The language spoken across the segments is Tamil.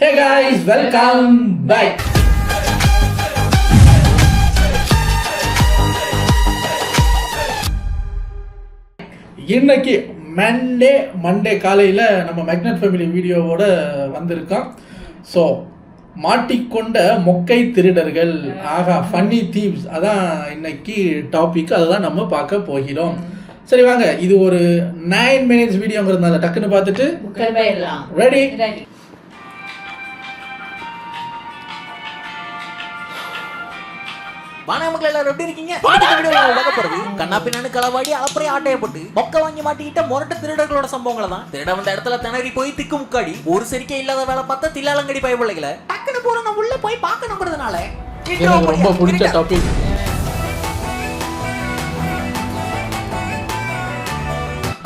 Hey guys, welcome back. இன்னைக்கு மண்டே காலையில் நம்ம மேக்னட் ஃபேமிலி வீடியோவோட வந்திருக்கோம். ஸோ மாட்டிக்கொண்ட மொக்கை திருடர்கள், ஆகா ஃபன்னி தீவ்ஸ், அதான் இன்னைக்கு டாபிக். அதை தான் நம்ம பார்க்க போகிறோம். சரி வாங்க, இது ஒரு 9 minutes வீடியோங்கிறதுனால டக்குன்னு பார்த்துட்டு ரெடி. வானமக்கள் எல்லாரும் எப்படி இருக்கீங்க? கண்ணாப்பின்னு களவாடி அப்புறம் ஆட்டையப்பட்டு மொக்க வாங்கி மாட்டிக்கிட்ட முரட்ட திருடர்களோட சம்பவங்களை தான். திருட வந்த இடத்துல திணறி போய் திக்கு முக்காடி ஒரு சரிக்கை இல்லாத வேலை பார்த்தா தில்லாலங்கடி பயப்பிள்ளைகளை டக்குன்னு போற நான் உள்ள போய் பார்க்கணுங்கிறதுனால ரொம்ப பிடிச்ச டாபிக்.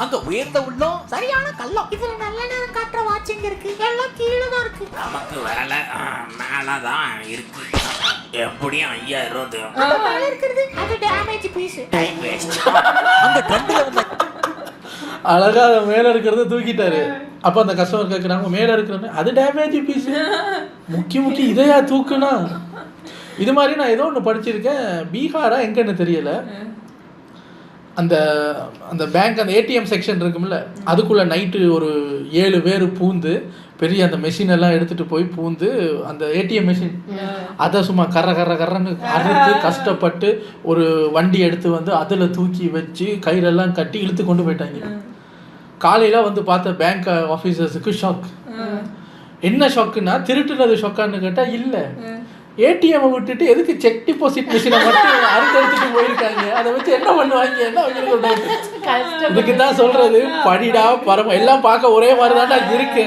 அங்க உயர்ந்த உள்ளம் சரியான கள்ளம். இதுல நல்ல நேரம் காட்டுற வாட்சிங் இருக்கு, எல்லாம் கீழே தான் இருக்கு. நமக்கு வேலை மேலதான் இருக்கு. எப்படியும் 5000 இருக்குது. அது டேமேஜ் பீஸ், டைம் வேஸ்ட். அந்த கண்டுல வந்த அழகா மேல இருக்கிறத தூக்கிட்டாரு. அப்ப அந்த கஸ்டமர் கேட்குறாங்க, மேல இருக்கிறது அது டேமேஜ் பீஸ், முக்கிய இதையா தூக்குனா? இது மாதிரி நான் ஏதோ ஒன்று படிச்சிருக்கேன், பீகாரா எங்கன்னு தெரியல. அந்த அந்த பேங்க் அந்த ஏடிஎம் செக்ஷன் இருக்கும்ல, அதுக்குள்ளே நைட்டு ஒரு 7 பேர் பூந்து பெரிய அந்த மெஷின் எல்லாம் எடுத்துகிட்டு போய் பூந்து அந்த ஏடிஎம் மெஷின் அதை சும்மா கர்றன்னு அறுத்து கஷ்டப்பட்டு ஒரு வண்டி எடுத்து வந்து அதில் தூக்கி வச்சு கயிறெல்லாம் கட்டி இழுத்து கொண்டு போயிட்டாங்க. காலையில் வந்து பார்த்த பேங்க் ஆஃபீஸர்ஸுக்கு ஷாக். என்ன ஷாக்குன்னா, திருட்டுனது ஷாக்கான்னு கேட்டால் இல்லை, ஏடிஎம் விட்டுட்டு எதுக்கு செக் டிபாசிட் மிஷினை மட்டும் அறுத்து எடுத்துட்டு போயிருக்காங்க, அதை வச்சு என்ன பண்ணுவாங்க, என்ன இதுக்கு தான் சொல்றது படிடா பரம. எல்லாம் பார்க்க ஒரே மாதிரி தான்டா இருக்கு,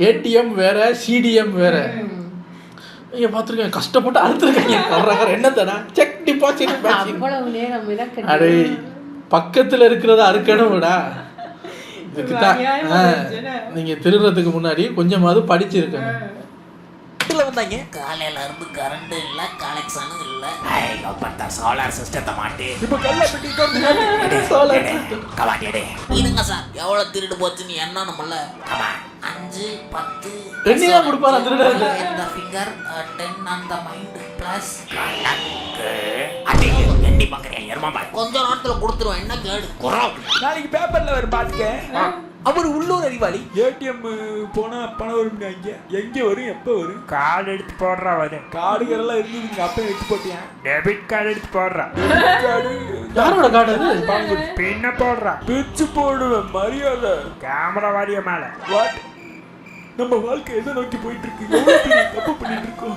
ஏடிஎம் வேற சிடிஎம் வேற. நீங்க பார்த்துருக்கேன், கஷ்டப்பட்டு அறுத்துருக்காங்க. என்ன தானே செக் டிபாசிட் அடே பக்கத்துல இருக்கிறத அறுக்கணும்டா. இதுக்கு தான் நீங்க திருடுறதுக்கு முன்னாடி கொஞ்சமாவது படிச்சிருக்கணும். வந்தாங்க காலையில இருந்து கரண்ட் இல்ல, கனெக்ஷனும் இல்ல. ஐயோ சோலார் சிஸ்டத்தை மாட்டி இப்ப கல்ல பெட்டி சோலார் கவாடிடே. இதுங்க சார் எவ்வளவு திருடு போச்சுன்னு என்ன நம்மள கமா 5 10 என்னையா கொடுப்பாரு திருடங்க. இந்த finger 10 on the mind plus கணக்கு அடே எண்ணி பாக்கறியா எர்மாமா? கொஞ்ச நேரத்துல கொடுத்துறோம், என்ன கேடு குறோம். நாளைக்கு பேப்பர்ல வர பாத்துக்க. அவர் உள்ளூர் அறிவாளி. ஏடிஎம் போனா பணம் வரும்ங்க. எங்க வரும், எப்போ வரும்? கார்டு எடுத்து போடுறா வரும். கார்டுகள்லாம் இருந்ததுங்க, அப்போ எடுத்து போட்டியான். டெபிட் கார்டு எடுத்து போடுறா. யாரோட கார்டு அது? பின்ன போடுறா. பிச்சு போடுவேன் மரியாதை. கேமரா வாரிய மேல. வாட்? நம்ம வாழ்க்கை எதை நோக்கி போயிட்டு இருக்கு? எவ்வளவு பெரிய தப்பு பண்ணிட்டு இருக்கோம்.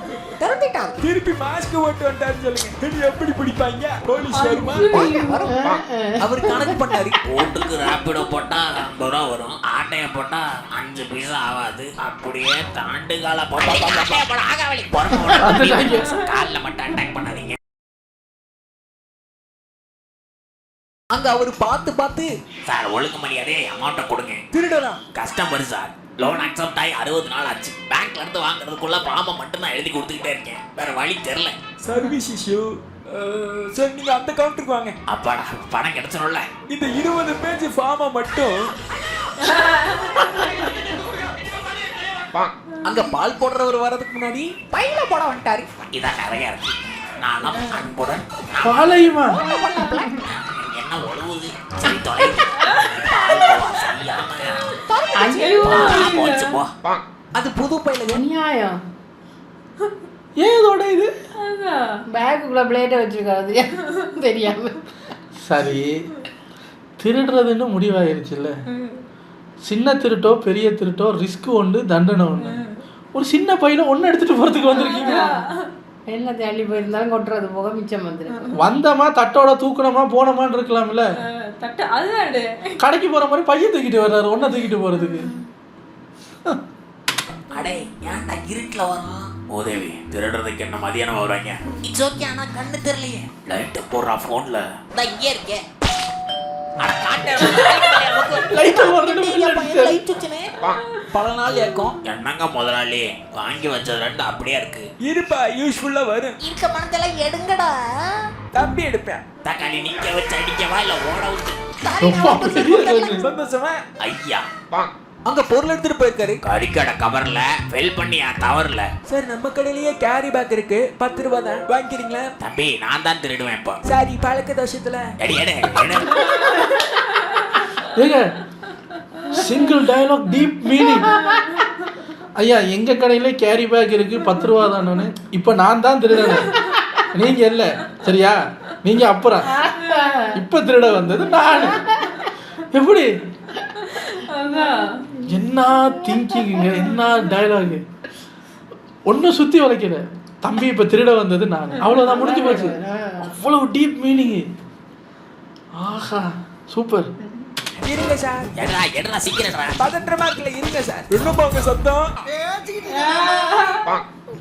திருப்பி மாஸ்க் போட்டு வந்துட்டான்னு சொல்லுங்க, நீ எப்படி பிடிப்பாங்க? போலீஸ் வருமா? அவர் கணக்கு பண்ணாரு. ஓட்டுக்கு ராபிடோ போட்டா 50 ரூபா வரும், ஆட்டைய போட்டா 5 பைசா ஆகாது. அப்படியே தாண்டு கால காலில் மட்டும் அட்டாக் பண்ணாதீங்க. அங்க அவரு பார்த்து சார் ஒழுங்கு மரியாதையே அமௌண்ட்டை கொடுங்க. திருடலாம் கஸ்டமர் சார், லோன் அக்செப்ட் ஆகி 60 நாள் ஆச்சு. பேங்க்ல இருந்து வாங்குறதுக்குள்ள ஃபார்மை மட்டும் நான் எழுதி கொடுத்துக்கிட்டே இருக்கேன், வேற வழி தெரியல. Service issue. சார் நீங்க அந்த கவுண்டருக்கு வாங்க. அப்பாடா பணம் கிடைச்சிடும்ல. இந்த 20 பேஜ் ஃபார்மை மட்டும். அங்க பால் போடுறவர் வர்றதுக்கு முன்னாடி பையில போட வந்துட்டாரு. இதான் நிறைய இருக்கு. நானும் அன்புடன் பாலையுமா என்ன ஒழுகுது சரி தொலை. அது புது பையில நியாயம். ஏதோட இது பேக்குள்ள பிளேட்டை வச்சிருக்காது தெரியாம. சரி, திருடுறதுன்னு முடிவாயிருச்சுல்ல. சின்ன திருட்டோ பெரிய திருட்டோ ரிஸ்க் ஒன்று, தண்டனை ஒன்று. ஒரு சின்ன பையில ஒன்று எடுத்துட்டு போறதுக்கு வந்திருக்கீங்க. என்ன தள்ளி போயிருந்தாலும் கொட்டுறது போக மிச்சம் வந்துருக்கு. வந்தமா தட்டோட தூக்கணுமா போனோமான்னு இருக்கலாம்ல. கடைக்கு போற மாதிரி பையன் தூக்கிட்டு வர்றாரு, ஒன்ன தூக்கிட்டு போறதுக்கு. அடே ஏன்டா இருட்டுல வரும்? உதவி திருடுறதுக்கு என்ன மதியானம் வருவாங்க. இட்ஸ் ஓகே, ஆனா கண்ணு தெரியலையே. லைட் போடுறா போன்ல. நான் இங்கே இருக்கேன். பல நாள் ஏக்கும். என்னங்க முதலாளி வாங்கி வச்சது 2 அப்படியே இருக்கு. இருப்பா யூஸ்ஃபுல்லா வரும். இருக்க பணத்தெல்லாம் எடுங்கடா. தம்பி எடுப்பேன். தக்காளி நிக்க வச்சு அடிக்கவா இல்ல ஓட விட்டு? சந்தோஷமா? ஐயா அங்க பொருள் எடுத்துட்டு போயிருக்காரு. கறிக்கடை கவர்ல ஃபில் பண்ணியா தவறல. சார் நம்ம கடையிலேயே கேரி பேக் இருக்கு, 10 ரூபா தான், வாங்கிக்கிறீங்களா? தம்பி நான் தான் திருடுவேன் இப்போ. சாரி, பழக்க தோஷத்துல. எடு எடு எடு. ஏங்க சிங்கிள் டயலாக் டீப் மீனிங். ஐயா எங்க கடையில கேரி பேக் இருக்கு 10 ரூபா தான். இப்போ நான் தான் திருடனேன், நீங்க இல்ல. சரியா? நீங்க அப்புறம் இப்ப திருட வந்தது நான். எப்படி? என்ன திங்கிங்க, என்ன டயலாக். ஒன்னும் சுத்தி வளைக்கல. தம்பி இப்ப திருட வந்தது நான், அவ்வளவுதான், முடிஞ்சு போச்சு. அவ்வளவு டீப் மீனிங். ஆஹா சூப்பர். இருங்க சார். எடுடா எடுடா சீக்கிரம்டா. பதற்றமா இருக்குல்ல, இருங்க சார். என்னப்பா உங்க சத்தம்?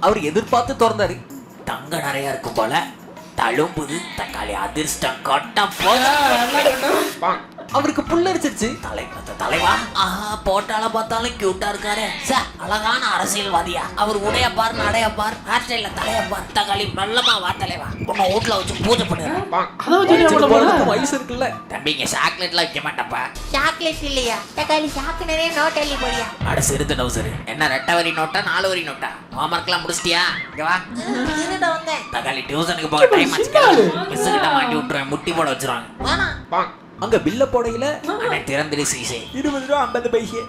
அவர் எதிர்பார்த்து திறந்தாரு. தங்க நிறைய இருக்கும் போல. தழும்புது தக்காளி அதிர்ஷ்டம் கொட்ட போல. அவருக்கு புல்லரிச்சிருச்சு. தலைவா ஆஹா போட்டால பார்த்தாலும் கியூட்டா இருக்காரு. சார் அழகான அரசியல்வாதியா. அவர் உடைய பார் நடைய பார் ஹேர் ஸ்டைல்ல தலைய பார். தக்காளி மெல்லமா வா தலைவா, உன்னை வீட்டுல வச்சு பூஜை பண்ணுறேன். வயசு இருக்குல்ல. தம்பிங்க சாக்லேட்லாம் வைக்க மாட்டப்பா. சாக்லேட் இல்லையா தக்காளி, சாக்கு நிறைய நோட் அள்ளி போடியா. அட சிறுத்து டவுசரு. என்ன 2 வரி நோட்டா 4 வரி நோட்டா? ஹோம்ஒர்க்லாம் முடிச்சிட்டியா? இங்க வா. திருட வந்தேன். தக்காளி டியூஷனுக்கு போக டைம் ஆச்சு. மிஸ் கிட்ட மாட்டி விட்டுறேன், முட்டி போட வச்சிருவாங்க. வேணாம். அங்க பில்ல போடையில அட திறந்துரு சீசே. 20 ரூபா 50 பைசே.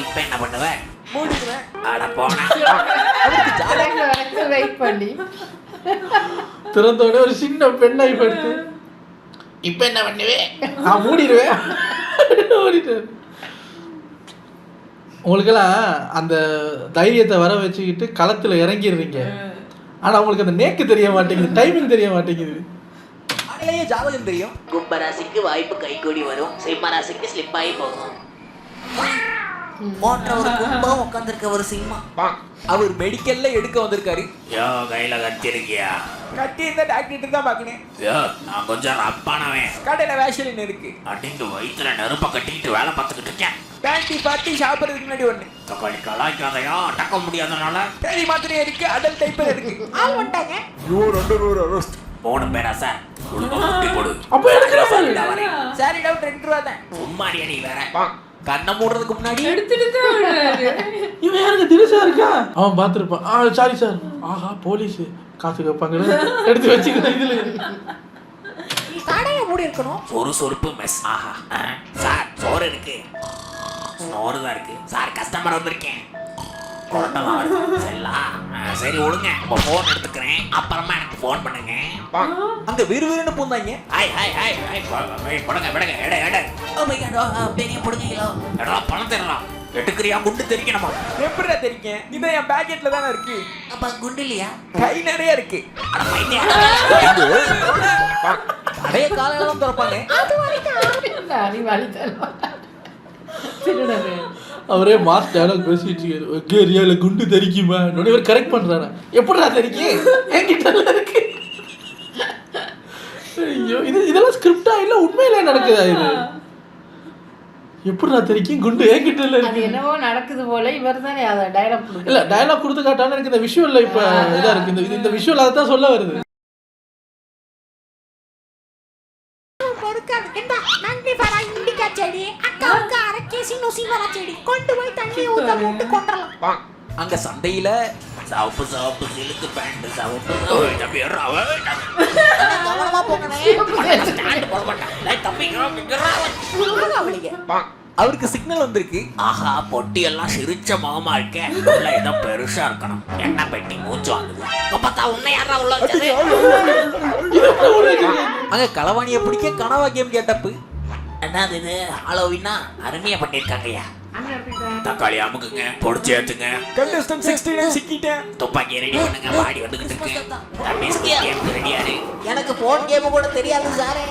இப்ப என்ன பண்ணுவ? மூடிடுவேன். அட போன. அவருக்கு ஜாலியா வெயிட் பண்ணி திறந்தோட ஒரு சின்ன பெண்ணை படுத்து இப்ப என்ன பண்ணுவே? நான் மூடிடுவேன். ஓடிட்டாரு. உங்களுக்கெல்லாம் அந்த தைரியத்தை வர வச்சுக்கிட்டு களத்தில் இறங்கிடுறீங்க. ஆனால் உங்களுக்கு அந்த நேக்கு தெரிய மாட்டேங்குது, டைமிங் தெரிய மாட்டேங்குது. அங்கேயே ஜாதகம் தெரியும். கும்பராசிக்கு வாய்ப்பு கைகூடி வரும், சிம்மராசிக்கு ஸ்லிப் ஆகி போகும். போன்ற ஒரு கும்பம் உட்காந்துருக்க ஒரு சிம்மா. அவர் மெடிக்கல்ல எடுக்க வந்திருக்காரு. யோ கையில கத்திருக்கியா? கட்டி இருந்தா டாக்டர் தான் பாக்கணும். யோ நான் கொஞ்சம் ரப்பானவன். கடையில வேஷலின் இருக்கு. அடிந்து வயிற்றுல நெருப்ப கட்டிட்டு வேலை பார்த்துக்கிட்டு இருக்கேன். பேண்டி பார்ட்டி சாப்பிட்றதுக்கு முன்னாடி ஒண்ணு. தக்காளி கலாய்க்காதையா அடக்க முடியாதனால. பேதி மாத்திரையும் இருக்கு, அடல் டைப்பர் இருக்கு. ஆள் வந்துட்டாங்க. 3 பேரா சார்? குட்டி போடு. அப்போ எடுக்கிற மாதிரி சாரி டவுட் 2 ரூபா தான். சும்மாரியா நீ வேற. கண்ணை மூடுறதுக்கு முன்னாடி எடுத்துட்டு தான் விடுறாரு. இவன் யாருங்க தினசா இருக்கா? அவன் பார்த்துருப்பான். Sorry sir. ஆஹா போலீஸ் காசு கேட்பாங்க, எடுத்து வச்சுக்கிறேன். இதுல கடையை மூடி இருக்கணும். ஒரு சொருப்பு மெஸ். ஆஹா சார் சோறு இருக்கு, சோறு தான் இருக்கு சார். கஸ்டமர் வந்திருக்கேன். கொரட்டெல்லாம் வருது. சரி ஒழுங்க, உங்க போன் எடுத்துக்கிறேன், அப்புறமா எனக்கு போன் பண்ணுங்க. அங்க விறுவிறுன்னு பூந்தாங்க. ஹாய் ஹாய் ஹாய் ஹாய் படுங்க படுங்க எட எட. ஓ மை காட், பெரிய புடுங்கீங்களோ. எடா பணம் தரலாம். எட்டுக்கிறியா குண்டு தெரிக்கணுமா? எப்படிடா தெரியும்? இதான் என் பாக்கெட்ல தானே இருக்கு. அப்ப குண்டு இல்லையா? கை நிறைய இருக்கு. அட பைத்தியம். கடைய காலையில தான் திறப்பாங்க. அது வரைக்கும் அறிவாளி தருவா திருடரு. அவரே மாஸ் டயலாக் பேசிட்டு இருக்காரு. கேரியால குண்டு தெரிக்குமா? இவர் கரெக்ட் பண்றாரு. எப்படிடா தெரிக்கி? என்கிட்ட இருக்கு. ஐயோ இதெல்லாம் ஸ்கிரிப்டா இல்ல உண்மையிலே நடக்குதா இது? எப்படிடா தெரிக்கும்? குண்டு என்கிட்ட இல்ல அது இருக்கு. என்னவோ நடக்குது போல. இவர் தானே அதை டைலாக் கொடுக்க. இல்ல டயலாக் கொடுத்து காட்டாலும் எனக்கு இந்த விஷுவல்ல இப்ப இதா இருக்கு. இந்த விஷுவல் அதை தான் சொல்ல வருது. நன்றி வரா இண்டிகா செடி. அக்காவுக்கு அரைக்கேசி நொசி வரா செடி. கொண்டு போய் தண்ணி ஊத்த போட்டு கொண்டறலாம். அங்க சந்தையில சவுப்பு சவுப்பு சிலுக்கு பேண்ட் சவுப்பு. ஓய் தம்பி ஏறா. கவனமா போங்கண்ணே. ஸ்டாண்ட் போட மாட்டான். டேய் தம்பி அவளிங்க. அவருக்கு சிக்னல் வந்திருக்கு. ஆஹா பொட்டி எல்லாம் சிரிச்ச முகமா இருக்க. உள்ள ஏதோ பெருசா இருக்கணும். என்ன பெட்டி மூச்சு வாங்குது. பார்த்தா உன்னை யாரா உள்ள வச்சது? அங்க களவாணிய பிடிக்க கனவா கேம் கேட்டப்பு. என்னது இது? ஹாலோவினா அருமையா பண்ணிருக்காங்கய்யா. தக்காளி அமுக்குங்க, பொடிச்சு ஏத்துங்க. கண்டஸ்டன் 69 சிக்கிட்டேன். துப்பாக்கி ரெடி பண்ணுங்க, பாடி வந்துகிட்டு இருக்கு. தம்பி கேம் ரெடியாரு. எனக்கு போன் கேம் கூட தெரியாது சாரே.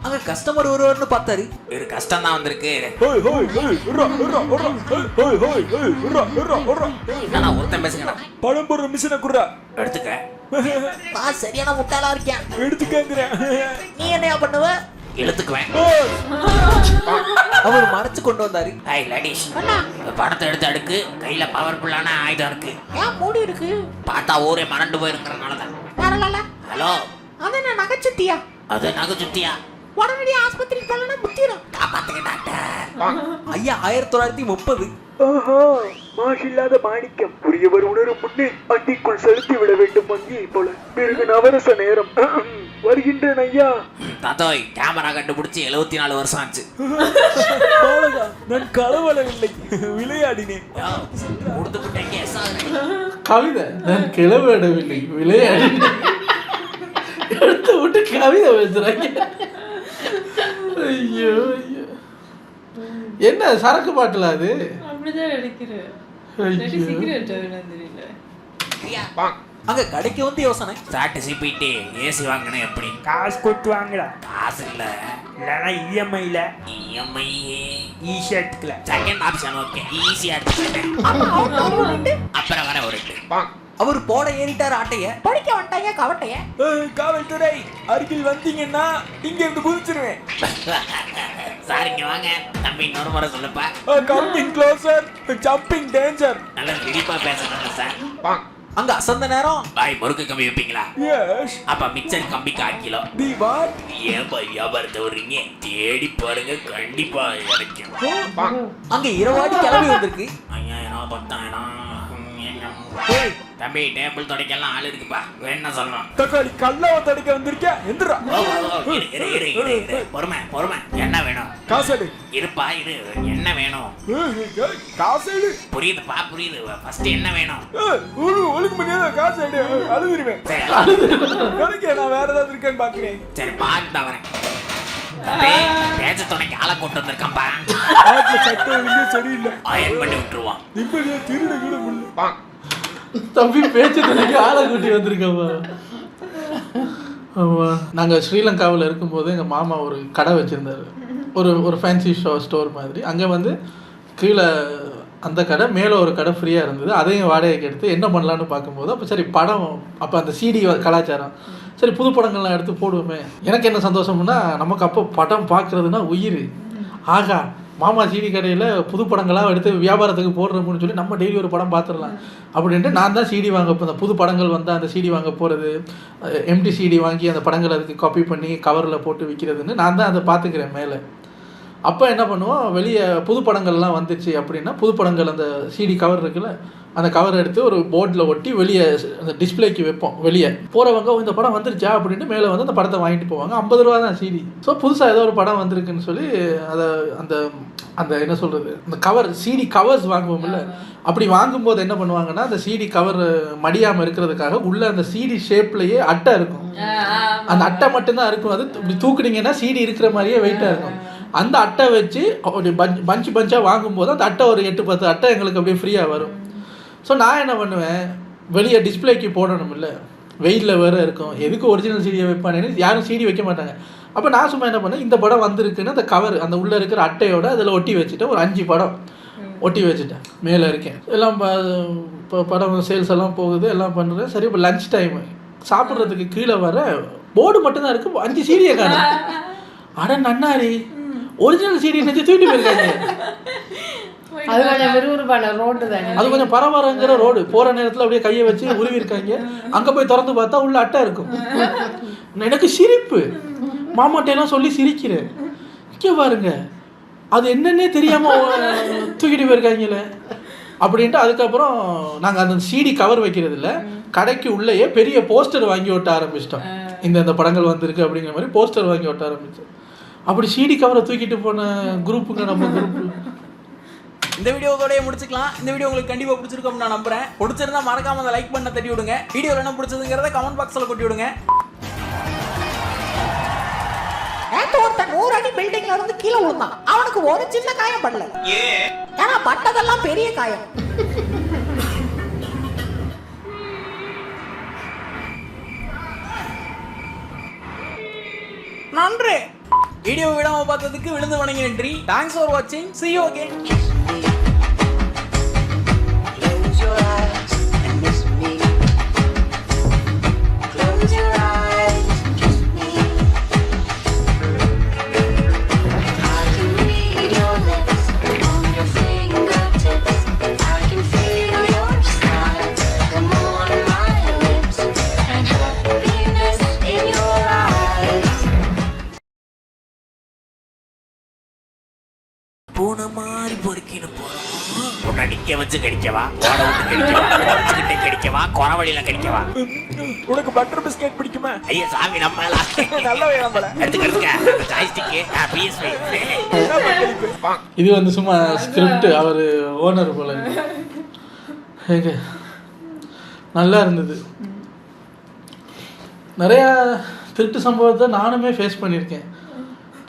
அங்க கஸ்டமர் ஒருவர்னு பார்த்தாரு. ஒரு கஷ்டம் தான் வந்திருக்கு. ஹோய் ஹோய் ஹோய் உர்ரா உர்ரா உர்ரா ஹோய் ஹோய் ஹோய் உர்ரா உர்ரா உர்ரா. நான் ஒருத்தன் பேசுங்கடா. பழம் போடுற மிஷினை குர்ரா. எடுத்துக்க. நான் சரியான முட்டாளா இருக்கேன். எடுத்துக்கங்கறேன். நீ என்னையா பண்ணுவ? இழுத்துக்குவேன். அவர் மறைச்சு கொண்டு வந்தாரு. Hi ladies. படத்தை எடுத்து அடுக்கு. கையில பவர்ஃபுல்லான ஆயுதம் இருக்கு. ஏன் மூடி இருக்கு? பார்த்தா ஊரே மறண்டு போயிருக்கிறனால தான். வரலல. ஹலோ அது என்ன நகைச்சுத்தியா? அது நகை சுத்தியா? உடனடியாக ஆஸ்பத்திரிக்கு போகலன்னா முத்திரும். காப்பாத்துங்க டாக்டர். ஐயா 1930. ஆஹா, மாஷில்லாத மாணிக்கம். உரியவர் உணரும் முன்னே அங்கிக்குள் செலுத்தி விட வேண்டும் வங்கியை போல. பிறகு நவரச நேரம். வருகின்றேன் ஐயா. தாத்தோய் கேமரா கண்டுபிடிச்சு 74 வருஷம் ஆச்சு. பாலகா, நான் களவளவில்லை, விளையாடினேன். கொடுத்து விட்டேங்க. கவிதை நான் கிளவிடவில்லை விளையாடி எடுத்து விட்டு கவிதை பேசுறாங்க. ஐயோ ஐயோ, என்ன சரக்கு பாட்டுல அது? அப்படிதான் நினைக்கிறேன். ஐயோ. சிகரெட் தெரியல. அங்க கடைக்கு வந்து யோசனை. சாட்டு சிப்பிட்டு ஏசி வாங்கினேன் எப்படி? காசு கொடுத்து வாங்கடா. காசு இல்ல, இல்லைன்னா இஎம்ஐல இஎம்ஐ ஷர்ட்டுக்குல. செகண்ட் ஆப்ஷன் ஓகே, ஈஸியா எடுத்துக்கிட்டேன். அப்புறம் வர ஒரு அவர் போட ஏறிட்டார் ஆட்டைய. படிக்க வந்துட்டாங்க கவட்டைய. காவல்துறை அருகில் வந்தீங்கன்னா இங்க இருந்து குதிச்சிருவேன். சாரிங்க வாங்க தம்பி, இன்னொரு முறை சொல்லுப்பா. Coming closer, jumping danger. நல்லா விரிப்பா பேசணும் சார். அங்க அசந்த நேரம். பாய் முறுக்கு கம்பி வைப்பீங்களா? எஸ். அப்ப மிக்சர் கம்பி 1/4 கிலோ. The what? ஏன் பாய் வியாபாரத்தை வர்றீங்க? தேடி பாருங்க, கண்டிப்பா கிடைக்கும். அங்க இரவாடி கிளம்பி வந்திருக்கு. 5000 10,000. தம்பி டேபிள் துடைக்கலாம் ஆள் இருக்குப்பா, வேணா சொல்லணும். தக்காளி கல்லாவ தடுக்க வந்திருக்கேன். எந்திரா. பொறுமை பொறுமை. என்ன வேணும்? காசடு. இருப்பா இரு, என்ன வேணும்? காசடு. புரியுதுப்பா புரியுது. ஃபர்ஸ்ட் என்ன வேணும்? ஒழுங்கு முடியாத காசடு. அழுதுருவேன். எனக்கு நான் வேற ஏதாவது இருக்கேன்னு பாக்குறேன். சரி பார்த்து வரேன். பேச்ச துணைக்கு ஆளை கொண்டு வந்திருக்கான்பா. சட்டம் ஒழுங்கு சரியில்லை. அயன் பண்ணி விட்டுருவான். நிம்மதியா திருட கூட முடியல. தம்பி பேச்சு துணைக்கு ஆளை கூட்டி வந்திருக்கப்பா. ஆமாம், நாங்கள் ஸ்ரீலங்காவில் இருக்கும்போது எங்கள் மாமா ஒரு கடை வச்சுருந்தார். ஒரு ஃபேன்சி ஸ்டோர் மாதிரி. அங்கே வந்து கீழே அந்த கடை, மேலே ஒரு கடை ஃப்ரீயாக இருந்தது. அதையும் வாடகைக்கு எடுத்து என்ன பண்ணலான்னு பார்க்கும்போது அப்போ சரி படம், அப்போ அந்த சிடி கலாச்சாரம், சரி புது படங்கள்லாம் எடுத்து போடுவோமே. எனக்கு என்ன சந்தோஷம்னா, நமக்கு அப்போ படம் பார்க்குறதுனா உயிர். ஆகா, மாமா சிடி கடையில் புது படங்களாக எடுத்து வியாபாரத்துக்கு போடுறோம்னு சொல்லி நம்ம டெய்லி ஒரு படம் பார்த்துடலாம் அப்படின்ட்டு நான் தான் சிடி வாங்க அந்த புது படங்கள் வந்தால் அந்த சிடி வாங்க போகிறது, எம்டி சிடி வாங்கி அந்த படங்கள் அதுக்கு காப்பி பண்ணி கவரில் போட்டு விற்கிறதுன்னு நான் தான் அதை பார்த்துக்கிறேன் மேலே. அப்போ என்ன பண்ணுவோம், வெளியே புது படங்கள்லாம் வந்துச்சு அப்படின்னா புது படங்கள் அந்த சிடி கவர் இருக்குல்ல, அந்த கவர் எடுத்து ஒரு போர்டில் ஒட்டி வெளியே அந்த டிஸ்பிளேக்கு வைப்போம். வெளியே போகிறவங்க இந்த படம் வந்துருச்சா அப்படின்ட்டு மேலே வந்து அந்த படத்தை வாங்கிட்டு போவாங்க. 50 ரூபா தான் சிடி. ஸோ புதுசாக ஏதோ ஒரு படம் வந்திருக்குன்னு சொல்லி அதை அந்த அந்த என்ன சொல்கிறது, அந்த கவர் சிடி கவர்ஸ் வாங்குவோம்ல, அப்படி வாங்கும்போது என்ன பண்ணுவாங்கன்னா அந்த சிடி கவர் மடியாமல் இருக்கிறதுக்காக உள்ள அந்த சிடி ஷேப்லேயே அட்டை இருக்கும். அந்த அட்டை மட்டும்தான் இருக்கும். அது இப்படி தூக்குனீங்கன்னா சிடி இருக்கிற மாதிரியே வெயிட்டாக இருக்கும். அந்த அட்டை வச்சு அப்படி பஞ்சாக வாங்கும்போது அந்த அட்டை ஒரு 8-10 அட்டை எங்களுக்கு அப்படியே ஃப்ரீயாக வரும். ஸோ நான் என்ன பண்ணுவேன், வெளியே டிஸ்பிளேக்கு போடணும் இல்லை, வெயிலில் வேறு இருக்கும், எதுக்கு ஒரிஜினல் சிடியை வைப்பானேன்னு யாரும் சிடி வைக்க மாட்டாங்க. அப்போ நான் சும்மா என்ன பண்ணேன், இந்த படம் வந்திருக்குன்னு அந்த கவர் அந்த உள்ளே இருக்கிற அட்டையோட அதில் ஒட்டி வச்சுட்டேன். ஒரு 5 படம் ஒட்டி வச்சுட்டேன். மேலே இருக்கேன் எல்லாம் இப்போ படம் சேல்ஸ் எல்லாம் போகுது, எல்லாம் பண்ணுறேன். சரி, இப்போ லஞ்ச் டைமு சாப்பிட்றதுக்கு கீழே வர போர்டு மட்டும்தான் இருக்குது, 5 சீடியை காணும். அட நன்னாரி, ஒரிஜினல் சீடி நினச்சி தூக்கிட்டு போயிருக்காங்க. அது கொஞ்சம் விறுவிறுப்பான ரோடு தானே, அது கொஞ்சம் பரபரங்கிற ரோடு. போகிற நேரத்தில் அப்படியே கையை வச்சு உருவிருக்காங்க. அங்கே போய் திறந்து பார்த்தா உள்ள அட்டை இருக்கும். எனக்கு சிரிப்பு, மாமாட்டையெல்லாம் சொல்லி சிரிக்கிறேன். இங்கே பாருங்க, அது என்னன்னே தெரியாமல் தூக்கிட்டு போயிருக்காங்களே அப்படின்ட்டு. அதுக்கப்புறம் நாங்கள் அந்த சிடி கவர் வைக்கிறது இல்லை, கடைக்கு உள்ளேயே பெரிய போஸ்டர் வாங்கி ஒட்ட ஆரம்பிச்சிட்டோம். இந்த படங்கள் வந்திருக்கு அப்படிங்கிற மாதிரி போஸ்டர் வாங்கி ஒட்ட ஆரம்பித்தோம். அப்படி சிடி கவரை தூக்கிட்டு போன குரூப்புங்க நம்ம குரூப்பு. இந்த வீடியோவோடய முடிச்சுக்கலாம். இந்த வீடியோ உங்களுக்கு கண்டிப்பாக பிடிச்சிருக்கும்னு நான் நம்புறேன். பிடிச்சிருந்தா மறக்காம அந்த லைக் பண்ண தட்டி விடுங்க. வீடியோ என்ன பிடிச்சதுங்கிறத கமெண்ட் பாக்ஸில் கொட்டி விடுங்க. ஒருத்தன் 100 அடி பில்டிங்ல இருந்து கீழே விழுந்தான். அவனுக்கு ஒரு சின்ன காயம் படல, ஏன்னா பட்டதெல்லாம் பெரிய காயம். நன்றி. வீடியோ விடாம பார்த்ததுக்கு விழுந்து வணங்கி நன்றி. தேங்க்ஸ் ஃபார் வாட்சிங். see you again. உன்னை நிக்க வச்சு கடிக்கவா, ஓட விட்டு கடிக்கவா, உடச்சுக்கிட்டே கடிக்கவா, குறவழியில கடிக்கவா? உனக்கு பட்டர் பிஸ்கெட் பிடிக்குமா? ஐயா சாமி நம்ம நல்ல வேணும் போல. எடுத்துக்க ஜாய்ஸ்டிக்கு PS5. இது வந்து சும்மா ஸ்கிரிப்ட், அவர் ஓனர் போல இருக்கு. ஏங்க நல்லா இருந்தது. நிறையா திருட்டு சம்பவத்தை நானுமே ஃபேஸ் பண்ணியிருக்கேன்.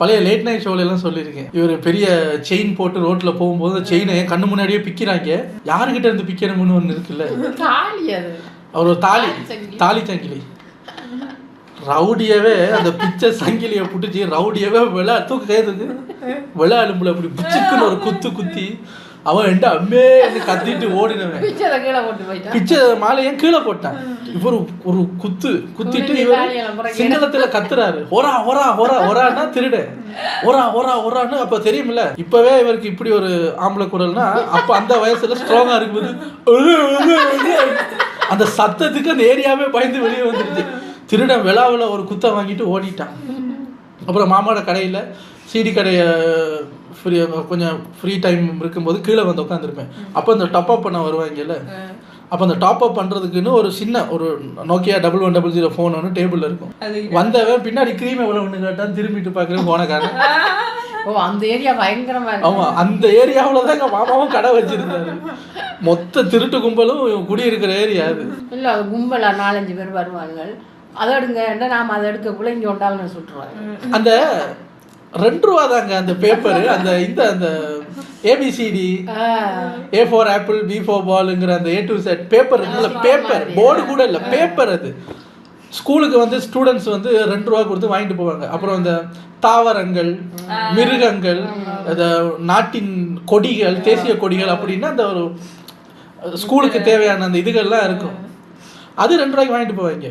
பழைய லேட் நைட் ஷோலெல்லாம் சொல்லியிருக்கேன். இவர் பெரிய செயின் போட்டு ரோட்டில் போகும்போது செயினை என் கண்ணு முன்னாடியே பிக்கிறாங்க. யாருக்கிட்ட இருந்து பிக்கணும்னு ஒன்று இருக்குல்ல, தாலி அது. அவர் ஒரு தாலி சங்கிலி ரவுடியவே அந்த பிச்சை சங்கிலியை பிடிச்சி ரவுடியவே தூக்கு கைதுக்கு விளையாடும்புல அப்படி பிச்சுக்குன்னு ஒரு குத்தி அவன் எந்த அம்மே கத்திட்டு ஓடினவன். பிச்சை மாலையும் கீழே போட்டான். இவர் ஒரு குத்திட்டு இவர் சிங்களத்துல கத்துறாரு, ஒரா ஒரா ஒரா ஒரான்னா திருட, ஒரா ஒரா ஒரான்னு. அப்ப தெரியுமில்ல, இப்பவே இவருக்கு இப்படி ஒரு ஆம்பளை குரல்னா அப்ப அந்த வயசுல ஸ்ட்ராங்கா இருக்கும்போது அந்த சத்தத்துக்கு அந்த ஏரியாவே பயந்து வெளியே வந்துருச்சு. திருடன் விழாவில் ஒரு குத்தை வாங்கிட்டு ஓடிட்டான். அப்புறம் மாமாவோட கடையில் சிடி கடையை கொஞ்சம் ஃப்ரீ டைம் இருக்கும்போது கீழே வந்து உட்காந்துருப்பேன். அப்போ அந்த டாப் அப் பண்ண வருவாங்கல்ல, அப்போ அந்த டாப் அப் பண்ணுறதுக்குன்னு ஒரு சின்ன ஒரு நோக்கியா 1100 ஃபோன் ஒன்று டேபிளில் இருக்கும். வந்தவன் பின்னாடி க்ரீம் எவ்வளோ ஒன்று கேட்டான், திரும்பிட்டு பார்க்குறேன் போனக்காரன். அந்த ஏரியா பயங்கரமா. ஆமாம், அந்த ஏரியாவில் தான் எங்கள் மாமாவும் கடை வச்சிருந்தாரு. மொத்த திருட்டு கும்பலும் குடியிருக்கிற ஏரியா அது. இல்லை, அது கும்பலா 4-5 பேர் வருவாங்க. அதை எடுங்க, நாம் அதை எடுக்கக்குள்ள இங்கே ஒன்றாலும் சுட்டுருவாங்க. அந்த 2 ரூபா தாங்க அந்த பேப்பரு. அந்த அந்த ABCD, A for apple, B for ballங்கிற அந்த A to Z பேப்பர் இருக்குல்ல, பேப்பர் போர்டு கூட இல்லை, பேப்பர். அது ஸ்கூலுக்கு வந்து ஸ்டூடெண்ட்ஸ் வந்து 2 ரூபா கொடுத்து வாங்கிட்டு போவாங்க. அப்புறம் அந்த தாவரங்கள், மிருகங்கள், அந்த நாட்டின் கொடிகள், தேசிய கொடிகள் அப்படின்னா அந்த ஒரு ஸ்கூலுக்கு தேவையான அந்த இதுகள்லாம் இருக்கும். அது 2 ரூபாய்க்கு வாங்கிட்டு போவாங்க.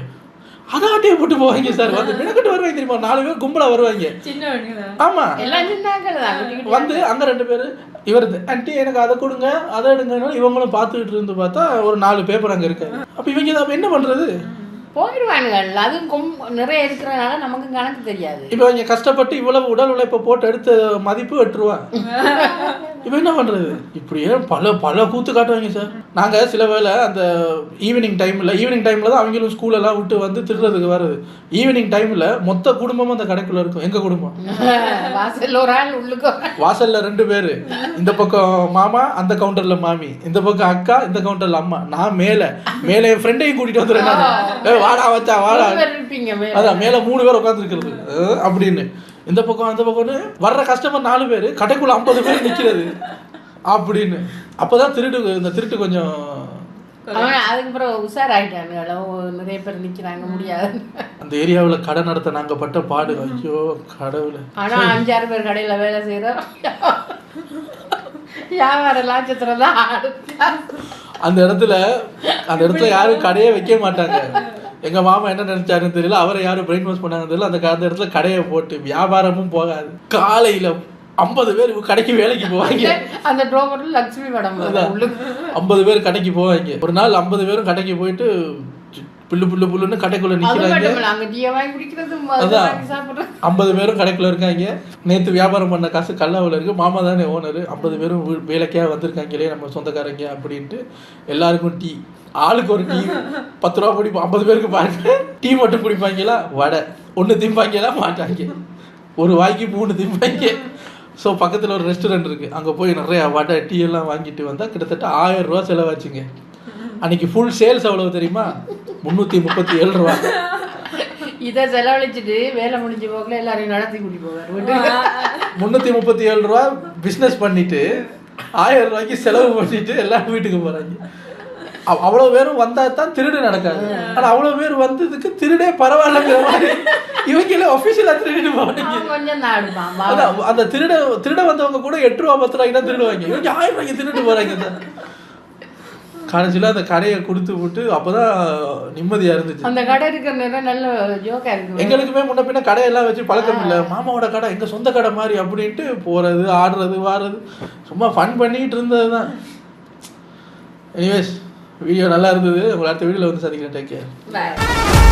அதாட்டே போட்டு போவாங்க சார். வந்து மினக்கட்டு வருவாங்க தெரியுமா, 4 பேர் கும்பலா வருவாங்க. ஆமா, வந்து அங்க 2 பேர் இவர் ஆண்டி எனக்கு அதை கொடுங்க அதை எடுங்க, இவங்களும் பார்த்துக்கிட்டு இருந்து பார்த்தா ஒரு 4 பேப்பர் அங்க இருக்கு. அப்ப இவங்க என்ன பண்றது, போயிடுவானுங்க. அதுவும் நிறைய இருக்கிறதுனால நமக்கு கணக்கு தெரியாது. இப்போ இங்க கஷ்டப்பட்டு இவ்வளவு உடல் உழைப்பை போட்டு எடுத்த மதிப்பு 8 ரூபா. இப்போ என்ன பண்றது, இப்படியே பல கூத்து காட்டுவாங்க சார். நாங்க சில வேளை அந்த ஈவினிங் டைம்ல தான் அவங்களும் ஸ்கூலெல்லாம் விட்டு வந்து திருடுறதுக்கு வருது. ஈவினிங் டைம்ல மொத்த குடும்பமும் அந்த கடைக்குள்ள இருக்கும். எங்க குடும்பம் வாசல்ல ஒரு ஆள், உள்ளுக்கு வாசல்ல 2 பேரு, இந்த பக்கம் மாமா, அந்த கவுண்டர்ல மாமி, இந்த பக்கம் அக்கா, இந்த கவுண்டர்ல அம்மா. நான் மேல என் ஃப்ரெண்டையும் கூட்டிட்டு வந்துடுறேன். வாடா வச்சா வாடா, அதான் மேல 3 பேர் உட்காந்து இருக்கிறது அப்படின்னு. இந்த பக்கம் அந்த பக்கம்னு வர்ற கஸ்டமர் 4 பேர், கடைக்குள்ள 50 பேர் நிக்கிறது அப்படின்னு. அப்பதான் இந்த திருட்டு கொஞ்சம் அதுக்கப்புறம் உஷாராயிட்டாங்க. நிறைய பேர் நிக்கிறாங்க, முடியாது. அந்த ஏரியாவில் கடை நடத்த நாங்க பட்ட பாடு, ஐயோ கடவுளே. ஆனா 5-6 பேர் கடையில வேலை செய்யறோம். வியாபாரம் லாட்சத்துல தான். அந்த இடத்துல யாரும் கடையே வைக்க மாட்டாங்க. எங்க மாமா என்ன நினைச்சாருன்னு தெரியல, அவரை யாரும் பிரெயின் வாஷ் பண்ணாங்கன்னு தெரியல. அந்த இடத்துல கடையை போட்டு வியாபாரமும் போகாது. காலையில 50 பேர் கடைக்கு வேலைக்கு போவாங்க. அந்த ட்ரோவர்ல லட்சுமி மேடம் 50 பேர் கடைக்கு போவாங்க. ஒரு நாள் 50 பேரும் கடைக்கு போயிட்டு புல்லுன்னு கடைக்குள்ள நிக்கிறாங்க. 50 பேரும் கடைக்குள்ள இருக்காங்க. நேத்து வியாபாரம் பண்ண காசு கல்லாவில் இருக்கு. மாமா தானே ஓனர். 50 பேரும் வேலைக்கா வந்திருக்காங்களே நம்ம சொந்தக்காரங்க அப்படின்ட்டு எல்லாருக்கும் டீ, ஆளுக்கு ஒரு டீ 10 ரூபா குடிப்போம். 50 பேருக்கு பாருங்க, டீ மட்டும் குடிப்பாங்களா, வடை 1 திம்பாங்களா மாட்டாங்க, ஒரு வாய்க்கு 3 திம்பாங்க. ஸோ பக்கத்தில் ஒரு ரெஸ்டாரண்ட் இருக்குது, அங்கே போய் நிறையா வடை டீ எல்லாம் வாங்கிட்டு வந்தால் கிட்டத்தட்ட 1000 ரூபா செலவாச்சுங்க. அன்னைக்கு ஃபுல் சேல்ஸ் எவ்வளவு தெரியுமா, 337 ரூபா. இதை செலவழிச்சிட்டு வேலை முடிஞ்ச போக்கில் எல்லாரையும் நடத்தி கூட்டி போவார். 337 ரூபா பிஸ்னஸ் பண்ணிட்டு 1000 ரூபாய்க்கு செலவு பண்ணிட்டு எல்லாரும் வீட்டுக்கு போகிறாங்க. அவ்வளோ பேரும் வந்தால் தான் திருடு நடக்காது. ஆனால் அவ்வளோ பேர் வந்ததுக்கு திருடே பரவாயில்லங்கிற மாதிரி இவங்களே ஒஃபிஷியலாக திருடிட்டு போவாங்க. அந்த திருட வந்தவங்க கூட 8 ரூபா 10 ரூபாய்க்கு தான் திருடுவாங்க. இவங்க 1000 ரூபாய்க்கு திருட்டு போகிறாங்க சார். கடைசியில் அந்த கடையை கொடுத்து விட்டு அப்போதான் நிம்மதியாக இருந்துச்சு. அந்த கடை இருக்கிற நேரம் நல்ல ஜோக்கா இருக்கு. எங்களுக்குமே முன்ன பின்ன கடையெல்லாம் வச்சு பழக்கம் இல்லை. மாமாவோட கடை எங்கள் சொந்த கடை மாதிரி அப்படின்ட்டு போகிறது, ஆடுறது, வாடுறது, சும்மா ஃபன் பண்ணிக்கிட்டு இருந்தது தான். எனிவேஸ், வீடியோ நல்லா இருந்தது. உங்களை அடுத்த வீடியோவில் வந்து சந்திக்கிறேன். Take care.